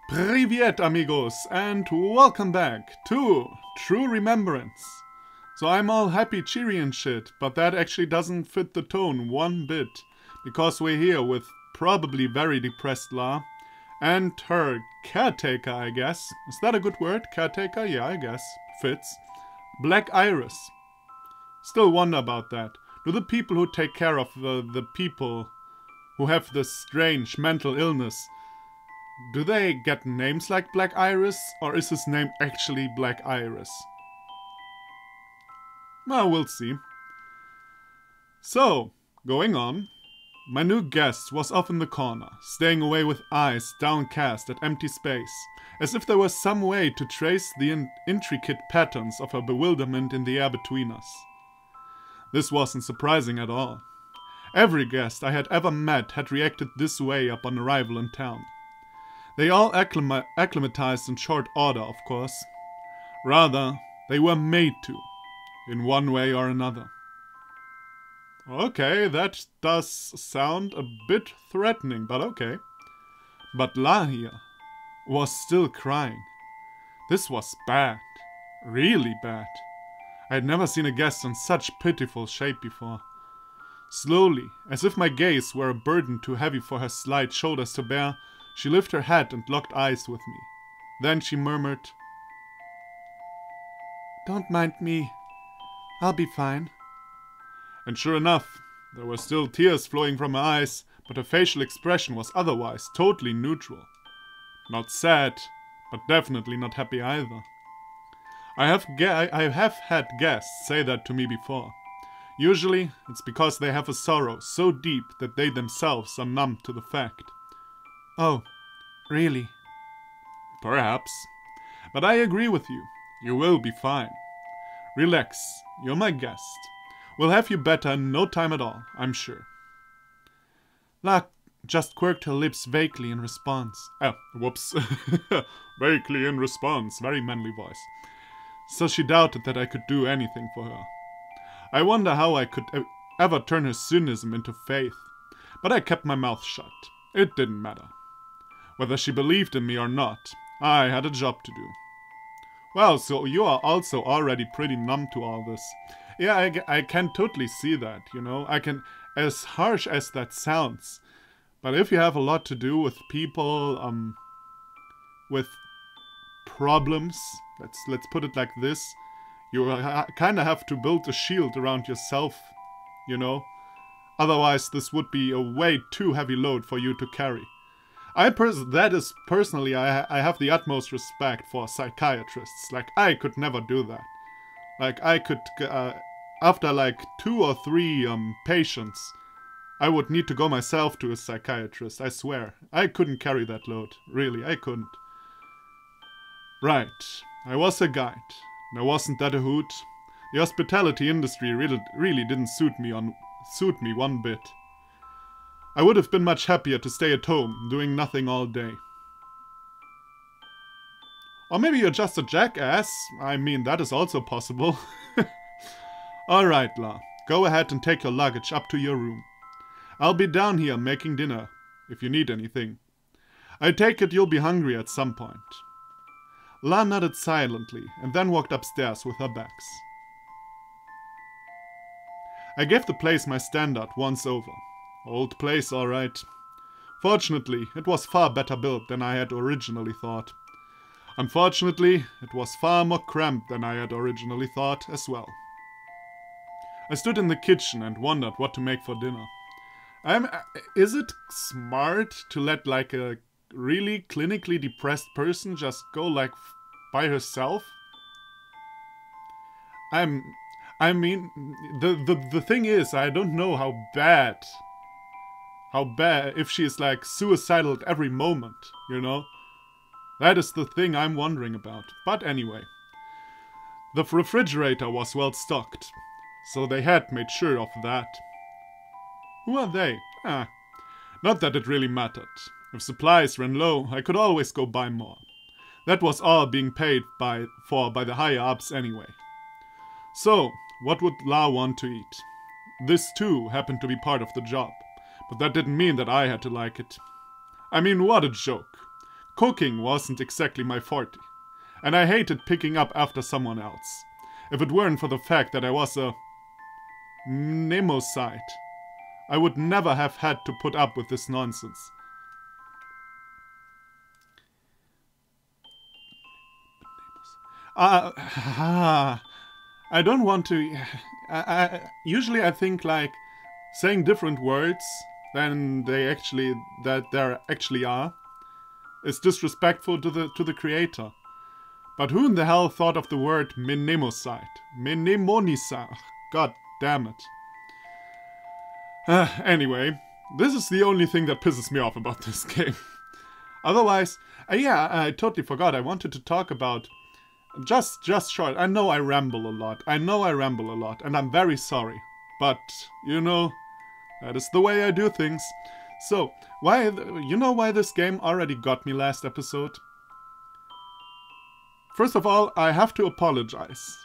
Привет, amigos, and welcome back to True Remembrance. So I'm all happy, cheery and shit, but that actually doesn't fit the tone one bit, because we're here with probably very depressed La, and her caretaker, I guess. Is that a good word? Caretaker? Yeah, I guess. Fits. Black Iris. Still wonder about that. Do the people who take care of the people who have this strange mental illness, do they get names like Black Iris, or is his name actually Black Iris? Well, we'll see. So, going on, my new guest was off in the corner, staying away with eyes downcast at empty space, as if there was some way to trace the intricate patterns of her bewilderment in the air between us. This wasn't surprising at all. Every guest I had ever met had reacted this way upon arrival in town. They all acclimatized in short order, of course. Rather, they were made to, in one way or another. Okay, that does sound a bit threatening, but okay. But Lahia was still crying. This was bad. Really bad. I had never seen a guest in such pitiful shape before. Slowly, as if my gaze were a burden too heavy for her slight shoulders to bear, she lifted her head and locked eyes with me. Then she murmured, "Don't mind me. I'll be fine." And sure enough, there were still tears flowing from her eyes, but her facial expression was otherwise totally neutral. Not sad, but definitely not happy either. I have had guests say that to me before. Usually, it's because they have a sorrow so deep that they themselves are numb to the fact. Oh, really? Perhaps. But I agree with you. You will be fine. Relax. You're my guest. We'll have you better in no time at all, I'm sure. La just quirked her lips vaguely in response. Whoops. Vaguely in response. Very manly voice. So she doubted that I could do anything for her. I wonder how I could ever turn her cynicism into faith. But I kept my mouth shut. It didn't matter. Whether she believed in me or not, I had a job to do. Well, so you are also already pretty numb to all this. Yeah, I can totally see that, you know. I can, as harsh as that sounds. But if you have a lot to do with people, with problems, let's put it like this, you kind of have to build a shield around yourself, you know. Otherwise, this would be a way too heavy load for you to carry. I have the utmost respect for psychiatrists. Like, I could never do that. Like, I could, after like 2 or 3 patients, I would need to go myself to a psychiatrist, I swear. I couldn't carry that load. Really, I couldn't. Right, I was a guide. Now wasn't that a hoot? The hospitality industry really didn't suit me one bit. I would have been much happier to stay at home, doing nothing all day. Or maybe you're just a jackass. I mean, that is also possible. Alright, La. Go ahead and take your luggage up to your room. I'll be down here making dinner, if you need anything. I take it you'll be hungry at some point. La nodded silently and then walked upstairs with her bags. I gave the place my standard once over. Old place, alright. Fortunately, it was far better built than I had originally thought. Unfortunately, it was far more cramped than I had originally thought as well. I stood in the kitchen and wondered what to make for dinner. Is it smart to let like a really clinically depressed person just go like by herself? I mean, the thing is, I don't know how bad, if she's like suicidal at every moment, you know? That is the thing I'm wondering about. But anyway, the refrigerator was well stocked, so they had made sure of that. Who are they? Not that it really mattered. If supplies ran low, I could always go buy more. That was all being paid for by the higher-ups anyway. So, what would La want to eat? This too happened to be part of the job, but that didn't mean that I had to like it. I mean, what a joke. Cooking wasn't exactly my forte, and I hated picking up after someone else. If it weren't for the fact that I was a mnemocyte, I would never have had to put up with this nonsense. I don't want to... usually I think like saying different words than there actually are is disrespectful to the creator. But who in the hell thought of the word mnemocyte? Mnemonicide. God damn it. Anyway, this is the only thing that pisses me off about this game. Otherwise, yeah, I totally forgot. I wanted to talk about... Just short. I know I ramble a lot. And I'm very sorry. But, you know, that is the way I do things. So, you know why this game already got me last episode? First of all, I have to apologize.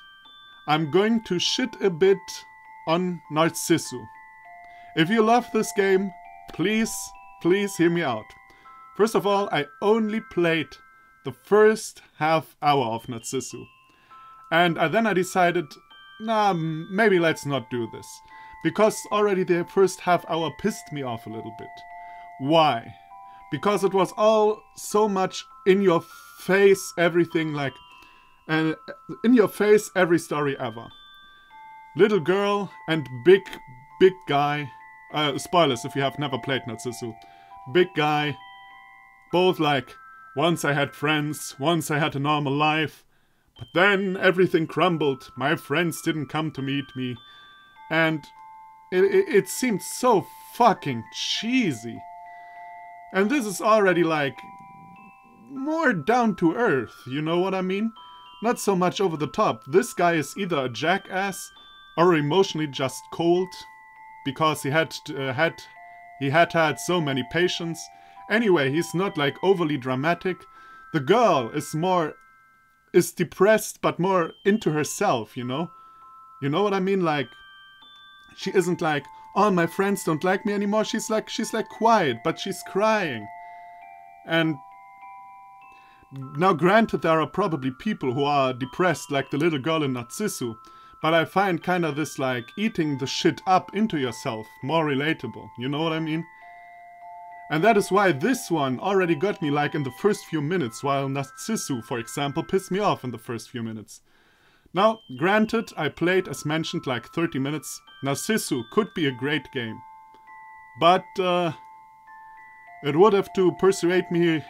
I'm going to shit a bit on Narcissu. If you love this game, please hear me out. First of all, I only played the first half hour of Narcissu. And then I decided, nah, maybe let's not do this. Because already the first half hour pissed me off a little bit. Why? Because it was all so much in your face, everything like... in your face, every story ever. Little girl and big guy... spoilers if you have never played Narcissu. Big guy, both like... Once I had friends, once I had a normal life, but then everything crumbled, my friends didn't come to meet me, and it seemed so fucking cheesy. And this is already like more down to earth, you know what I mean? Not so much over the top. This guy is either a jackass or emotionally just cold, because he had so many patients. Anyway, he's not like overly dramatic. The girl is depressed but more into herself, you know? You know what I mean? Like, she isn't like, oh, my friends don't like me anymore. She's like quiet, but she's crying. And now granted, there are probably people who are depressed like the little girl in Narcissu, but I find kind of this like eating the shit up into yourself more relatable. You know what I mean? And that is why this one already got me like in the first few minutes, while Narcissu, for example, pissed me off in the first few minutes. Now, granted, I played, as mentioned, like 30 minutes. Narcissu could be a great game. But it would have to persuade me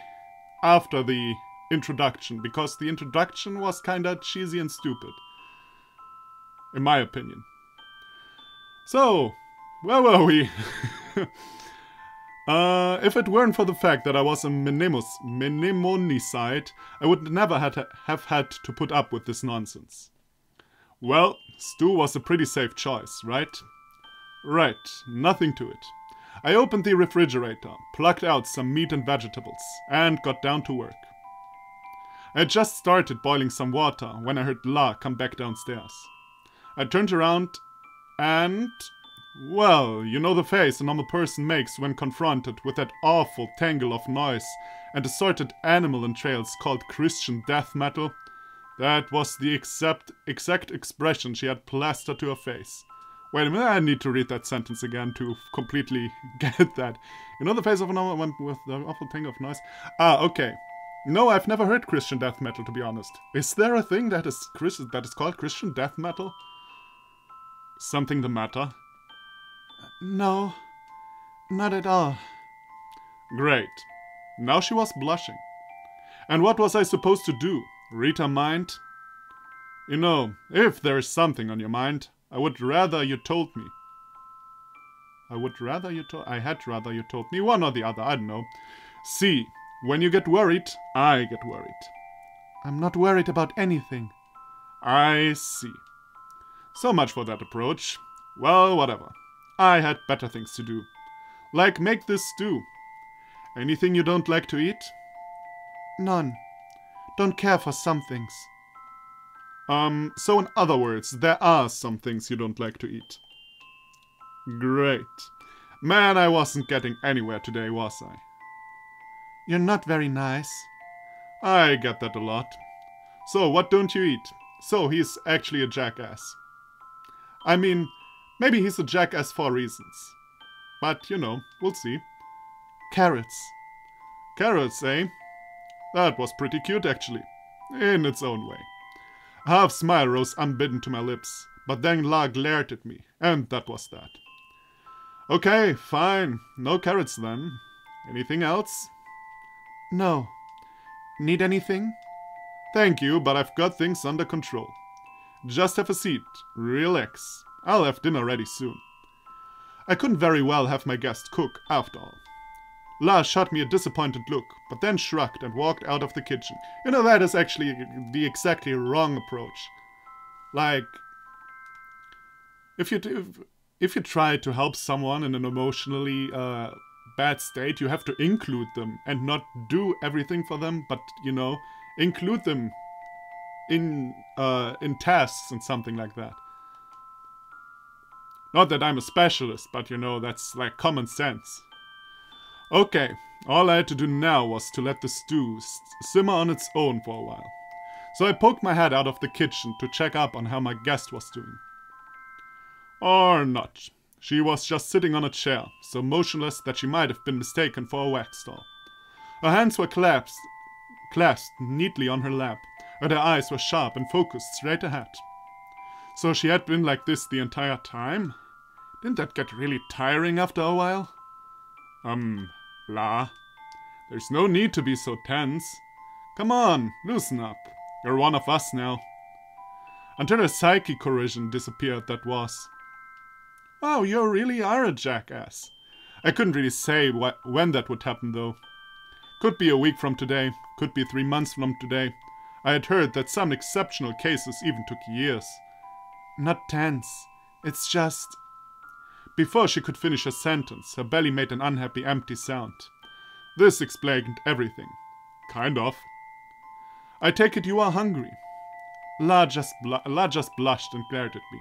after the introduction, because the introduction was kinda cheesy and stupid. In my opinion. So, where were we? If it weren't for the fact that I was a mnemonicide, I would never have had to put up with this nonsense. Well, stew was a pretty safe choice, right? Right, nothing to it. I opened the refrigerator, plucked out some meat and vegetables, and got down to work. I had just started boiling some water when I heard La come back downstairs. I turned around and... well, you know the face a normal person makes when confronted with that awful tangle of noise and assorted animal entrails called Christian death metal? That was the exact expression she had plastered to her face. Wait a minute, I need to read that sentence again to completely get that. You know the face of a normal one with the awful tangle of noise? Ah, okay. No, I've never heard Christian death metal, to be honest. Is there a thing that is called Christian death metal? Something the matter? No, not at all. Great. Now she was blushing. And what was I supposed to do? Read her mind? You know, if there is something on your mind, I would rather you told me. I had rather you told me, one or the other, I don't know. See, when you get worried, I get worried. I'm not worried about anything. I see. So much for that approach. Well, whatever. I had better things to do. Like make this stew. Anything you don't like to eat? None. Don't care for some things. So in other words, there are some things you don't like to eat. Great. Man, I wasn't getting anywhere today, was I? You're not very nice. I get that a lot. So, what don't you eat? So, he's actually a jackass. I mean, maybe he's a jackass for reasons. But, you know, we'll see. Carrots. Carrots, eh? That was pretty cute, actually. In its own way. A half smile rose unbidden to my lips, but then La glared at me, and that was that. Okay, fine. No carrots then. Anything else? No. Need anything? Thank you, but I've got things under control. Just have a seat. Relax. I'll have dinner ready soon. I couldn't very well have my guest cook, after all. La shot me a disappointed look, but then shrugged and walked out of the kitchen. You know, that is actually the exactly wrong approach. Like, if you try to help someone in an emotionally bad state, you have to include them and not do everything for them, but, you know, include them in tasks and something like that. Not that I'm a specialist, but you know, that's like common sense. Okay, all I had to do now was to let the stew simmer on its own for a while. So I poked my head out of the kitchen to check up on how my guest was doing. Or not. She was just sitting on a chair, so motionless that she might have been mistaken for a wax doll. Her hands were clasped neatly on her lap, and her eyes were sharp and focused straight ahead. So she had been like this the entire time? Didn't that get really tiring after a while? La. There's no need to be so tense. Come on, loosen up. You're one of us now. Until her psyche corrosion disappeared, that was. Wow, you really are a jackass. I couldn't really say when that would happen, though. Could be a week from today, could be 3 months from today. I had heard that some exceptional cases even took years. Not tense. It's just... Before she could finish her sentence, her belly made an unhappy, empty sound. This explained everything. Kind of. I take it you are hungry. La just blushed and glared at me.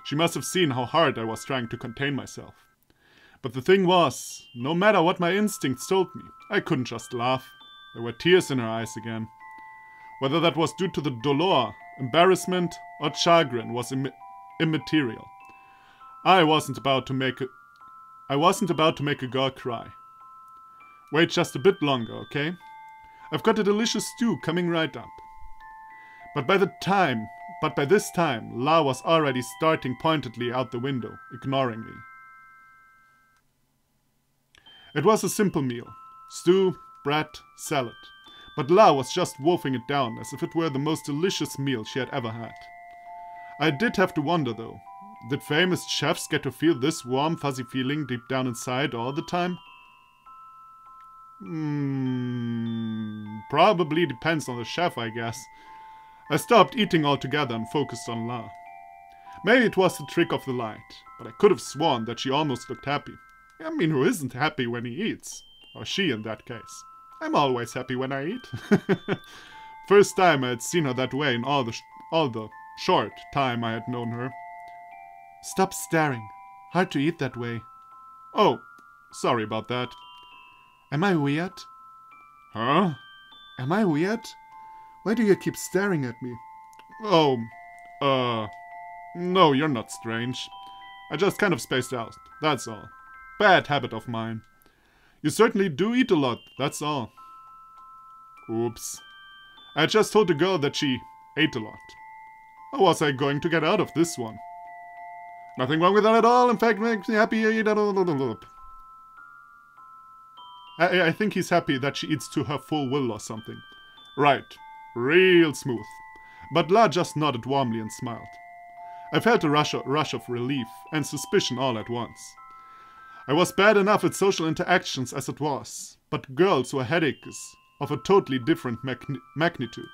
She must have seen how hard I was trying to contain myself. But the thing was, no matter what my instincts told me, I couldn't just laugh. There were tears in her eyes again. Whether that was due to the dolor, embarrassment, or chagrin was immaterial. I wasn't about to make a girl cry. Wait just a bit longer, okay? I've got a delicious stew coming right up. But by this time, La was already starting pointedly out the window, ignoring me. It was a simple meal. Stew, bread, salad. But La was just wolfing it down as if it were the most delicious meal she had ever had. I did have to wonder, though. Did famous chefs get to feel this warm, fuzzy feeling deep down inside all the time? Probably depends on the chef, I guess. I stopped eating altogether and focused on La. Maybe it was the trick of the light, but I could have sworn that she almost looked happy. I mean, who isn't happy when he eats? Or she, in that case. I'm always happy when I eat. First time I had seen her that way in all the short time I had known her. Stop staring. Hard to eat that way. Oh, sorry about that. Am I weird? Huh? Am I weird? Why do you keep staring at me? Oh, no, you're not strange. I just kind of spaced out, that's all. Bad habit of mine. You certainly do eat a lot, that's all. Oops. I just told the girl that she ate a lot. How was I going to get out of this one? Nothing wrong with that at all, in fact, makes me happy. I think he's happy that she eats to her full will or something. Right. Real smooth. But La just nodded warmly and smiled. I felt a rush of relief and suspicion all at once. I was bad enough at social interactions as it was, but girls were headaches of a totally different magnitude.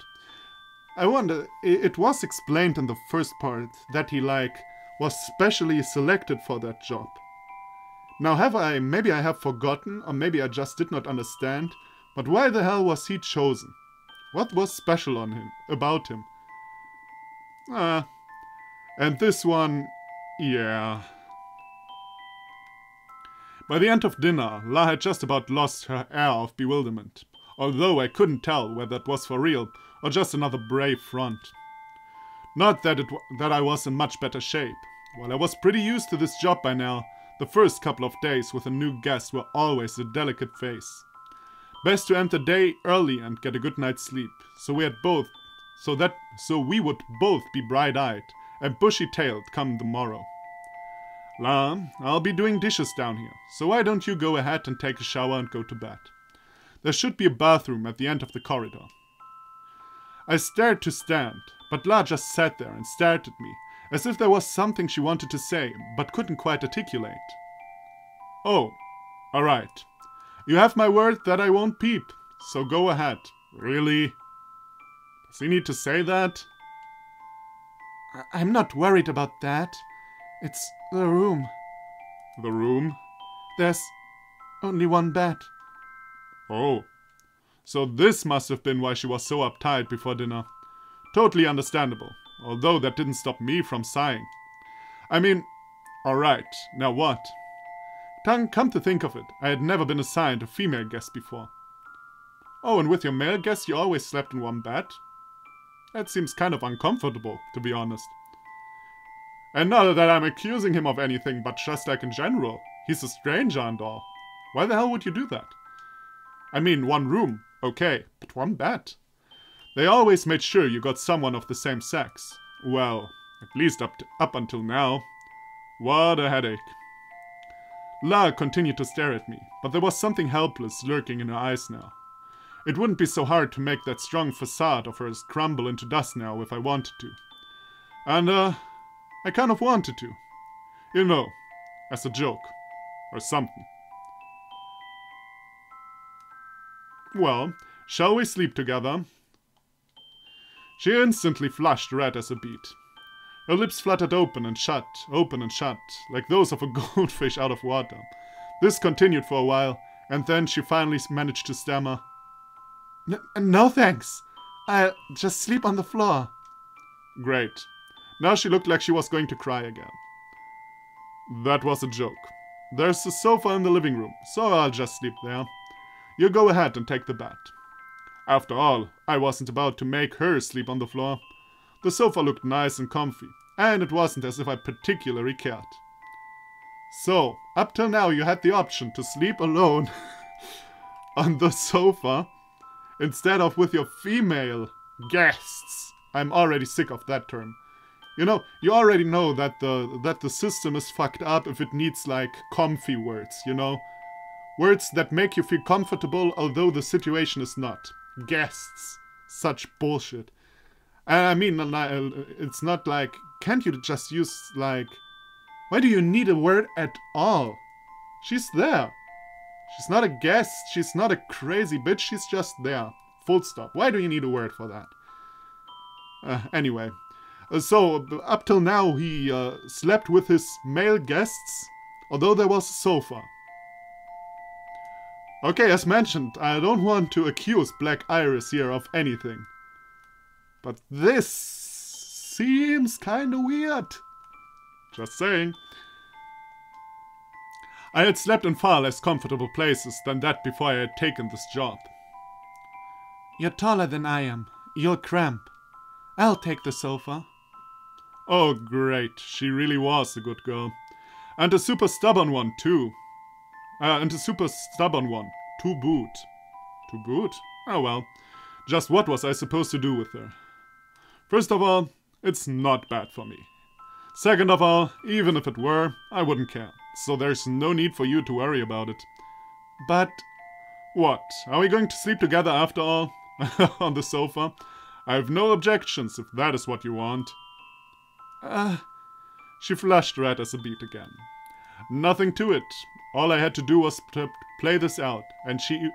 I wonder, it was explained in the first part that he, was specially selected for that job. Now maybe I have forgotten, or maybe I just did not understand, but why the hell was he chosen? What was special about him? And this one, yeah. By the end of dinner, La had just about lost her air of bewilderment. although I couldn't tell whether that was for real or just another brave front. Not that that I was in much better shape. While I was pretty used to this job by now, the first couple of days with a new guest were always a delicate phase. Best to end the day early and get a good night's sleep, so we would both be bright-eyed and bushy-tailed come the morrow. La, I'll be doing dishes down here, so why don't you go ahead and take a shower and go to bed? There should be a bathroom at the end of the corridor. I stared to stand, but La just sat there and stared at me, as if there was something she wanted to say, but couldn't quite articulate. Oh, alright. You have my word that I won't peep, so go ahead. Really? Does he need to say that? I'm not worried about that. It's the room. The room? There's only one bed. Oh. So this must have been why she was so uptight before dinner. Totally understandable, although that didn't stop me from sighing. I mean, alright, now what? Come to think of it, I had never been assigned a female guest before. Oh, and with your male guest you always slept in one bed? That seems kind of uncomfortable, to be honest. And not that I'm accusing him of anything, but just like in general. He's a stranger and all. Why the hell would you do that? I mean, one room, okay, but one bed? They always made sure you got someone of the same sex. Well, at least up until now. What a headache. La continued to stare at me, but there was something helpless lurking in her eyes now. It wouldn't be so hard to make that strong facade of hers crumble into dust now if I wanted to. And, I kind of wanted to. You know, as a joke. Or something. Well, shall we sleep together? She instantly flushed red as a beet. Her lips fluttered open and shut, like those of a goldfish out of water. This continued for a while, and then she finally managed to stammer, No thanks. I'll just sleep on the floor. Great. Now she looked like she was going to cry again. That was a joke. There's a sofa in the living room, so I'll just sleep there. You go ahead and take the bed. After all, I wasn't about to make her sleep on the floor. The sofa looked nice and comfy, and it wasn't as if I particularly cared. So, up till now you had the option to sleep alone on the sofa instead of with your female guests. I'm already sick of that term. You know, you already know that the system is fucked up if it needs, like, comfy words, you know? Words that make you feel comfortable, although the situation is not. Guests. Such bullshit. And I mean, it's not like, can't you just use, like, why do you need a word at all? She's there. She's not a guest, she's not a crazy bitch, she's just there. Full stop. Why do you need a word for that? Anyway. So, up till now, he slept with his male guests, although there was a sofa. Okay, as mentioned, I don't want to accuse Black Iris here of anything. But this seems kinda weird. Just saying. I had slept in far less comfortable places than that before I had taken this job. You're taller than I am. You'll cramp. I'll take the sofa. Oh, great. She really was a good girl. And a super stubborn one, too. To boot. To boot? Oh well. Just what was I supposed to do with her? First of all, it's not bad for me. Second of all, even if it were, I wouldn't care. So there's no need for you to worry about it. But... what? Are we going to sleep together after all? On the sofa? I have no objections if that is what you want. She flushed red as a beet again. Nothing to it. All I had to do was to play this out, and she...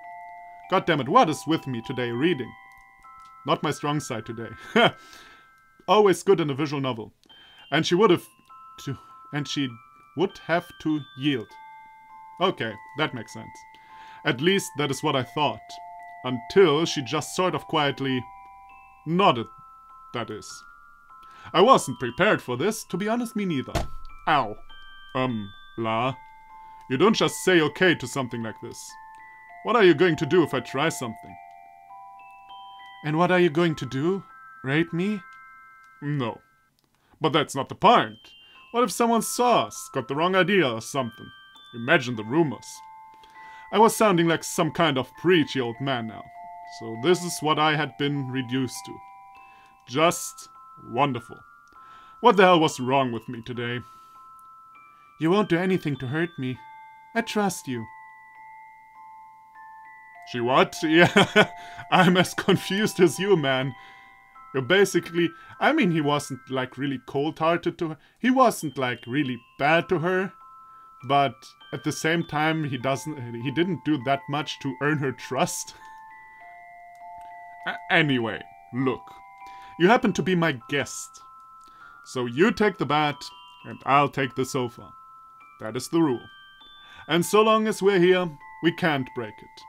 Goddammit, what is with me today reading? Not my strong side today. Always good in a visual novel. And she would have to yield. Okay, that makes sense. At least that is what I thought. Until she just sort of quietly nodded, that is. I wasn't prepared for this, to be honest, me neither. Ow. La. You don't just say okay to something like this. What are you going to do if I try something? And what are you going to do? Rape me? No. But that's not the point. What if someone saw us, got the wrong idea or something? Imagine the rumors. I was sounding like some kind of preachy old man now. So this is what I had been reduced to. Just wonderful. What the hell was wrong with me today? You won't do anything to hurt me. I trust you. She what? Yeah, I'm as confused as you, man. You're basically... I mean, he wasn't like really cold-hearted to her. He wasn't like really bad to her. But at the same time, he didn't do that much to earn her trust. Anyway, look. You happen to be my guest. So you take the bat, and I'll take the sofa. That is the rule. And so long as we're here, we can't break it.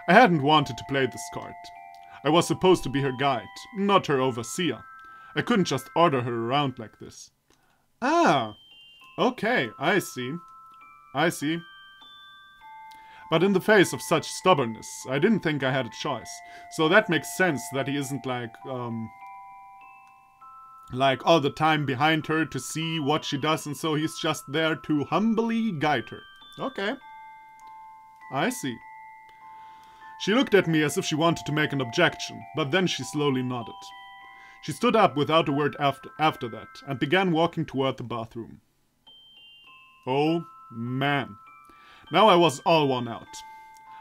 I hadn't wanted to play this card. I was supposed to be her guide, not her overseer. I couldn't just order her around like this. Ah, okay, I see. I see. But in the face of such stubbornness, I didn't think I had a choice. So that makes sense that he isn't like all the time behind her to see what she does, and so he's just there to humbly guide her. Okay. I see. She looked at me as if she wanted to make an objection, but then she slowly nodded. She stood up without a word after that, and began walking toward the bathroom. Oh, man. Now I was all worn out.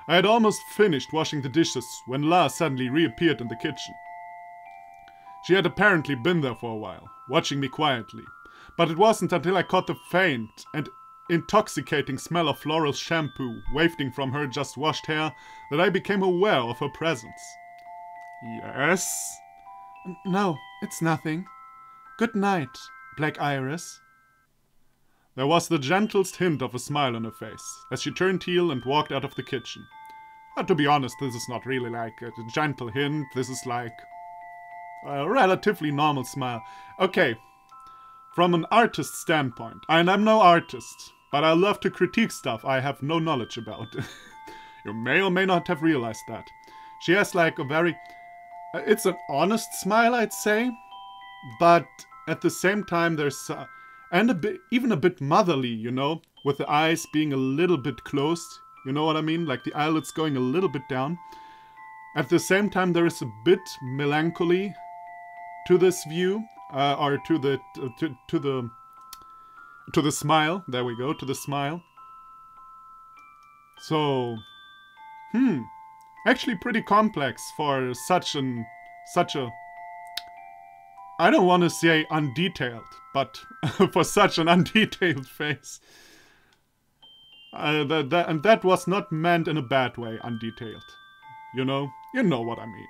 I had almost finished washing the dishes when La suddenly reappeared in the kitchen. She had apparently been there for a while, watching me quietly, but it wasn't until I caught the faint and intoxicating smell of floral shampoo wafting from her just washed hair that I became aware of her presence. Yes? No, it's nothing. Good night, Black Iris. There was the gentlest hint of a smile on her face as she turned heel and walked out of the kitchen. But to be honest, this is not really like a gentle hint, this is like a relatively normal smile. Okay, from an artist standpoint, and I'm no artist, but I love to critique stuff I have no knowledge about. You may or may not have realized that. She has like a very... it's an honest smile, I'd say, but at the same time there's... and even a bit motherly, you know, with the eyes being a little bit closed, you know what I mean? Like the eyelids going a little bit down. At the same time there is a bit melancholy to this view, or to the smile. There we go, to the smile. So, actually pretty complex for such a, I don't want to say undetailed, but for such an undetailed face. And that was not meant in a bad way, undetailed. You know what I mean.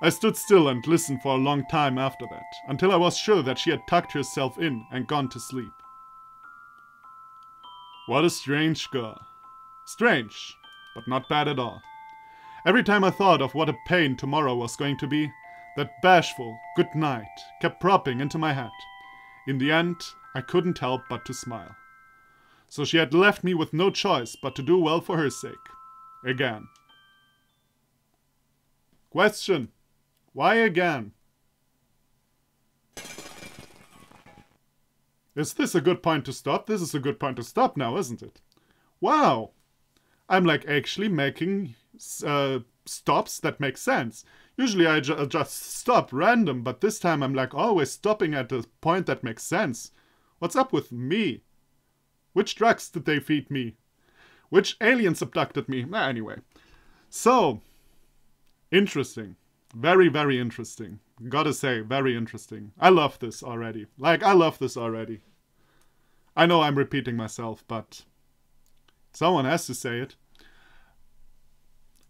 I stood still and listened for a long time after that, until I was sure that she had tucked herself in and gone to sleep. What a strange girl. Strange, but not bad at all. Every time I thought of what a pain tomorrow was going to be, that bashful good night kept popping into my head. In the end, I couldn't help but to smile. So she had left me with no choice but to do well for her sake. Again. Question. Why again? Is this a good point to stop? This is a good point to stop now, isn't it? Wow! I'm like actually making stops that make sense. Usually I just stop random, but this time I'm like always stopping at a point that makes sense. What's up with me? Which drugs did they feed me? Which aliens abducted me? Anyway. So, interesting. Very, very interesting. Gotta say, very interesting. I love this already. I love this already. I know I'm repeating myself, but someone has to say it.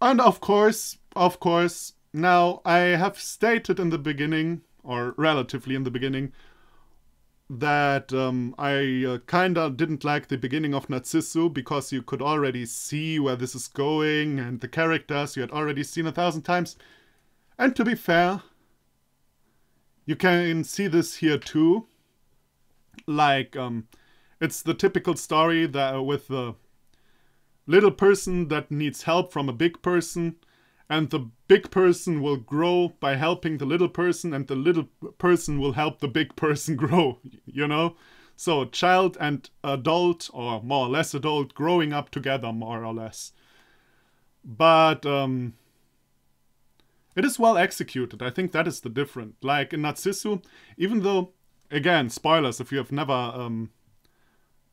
And of course, now I have stated in the beginning, or relatively in the beginning, that I kinda didn't like the beginning of Narcissu because you could already see where this is going and the characters you had already seen 1,000 times. And to be fair, you can see this here too. Like, it's the typical story that with the little person that needs help from a big person, and the big person will grow by helping the little person, and the little person will help the big person grow, you know? So child and adult, or more or less adult, growing up together, more or less. But it is well executed. I think that is the difference. Like in Narcissu, even though, again, spoilers if you have never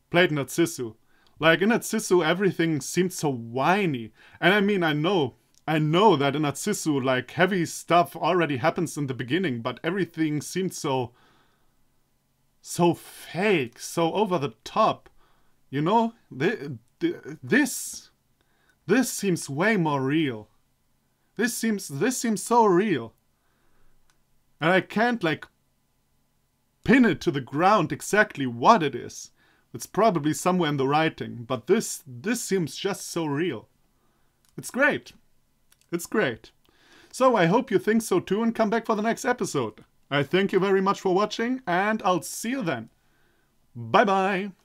played Narcissu. Like in Narcissu, everything seemed so whiny. And I mean, I know that in Narcissu, like, heavy stuff already happens in the beginning, but everything seemed so fake, so over the top. You know? This seems way more real. This seems so real. And I can't, like, pin it to the ground exactly what it is. It's probably somewhere in the writing, but this seems just so real. It's great. It's great. So I hope you think so too and come back for the next episode. I thank you very much for watching, and I'll see you then. Bye bye.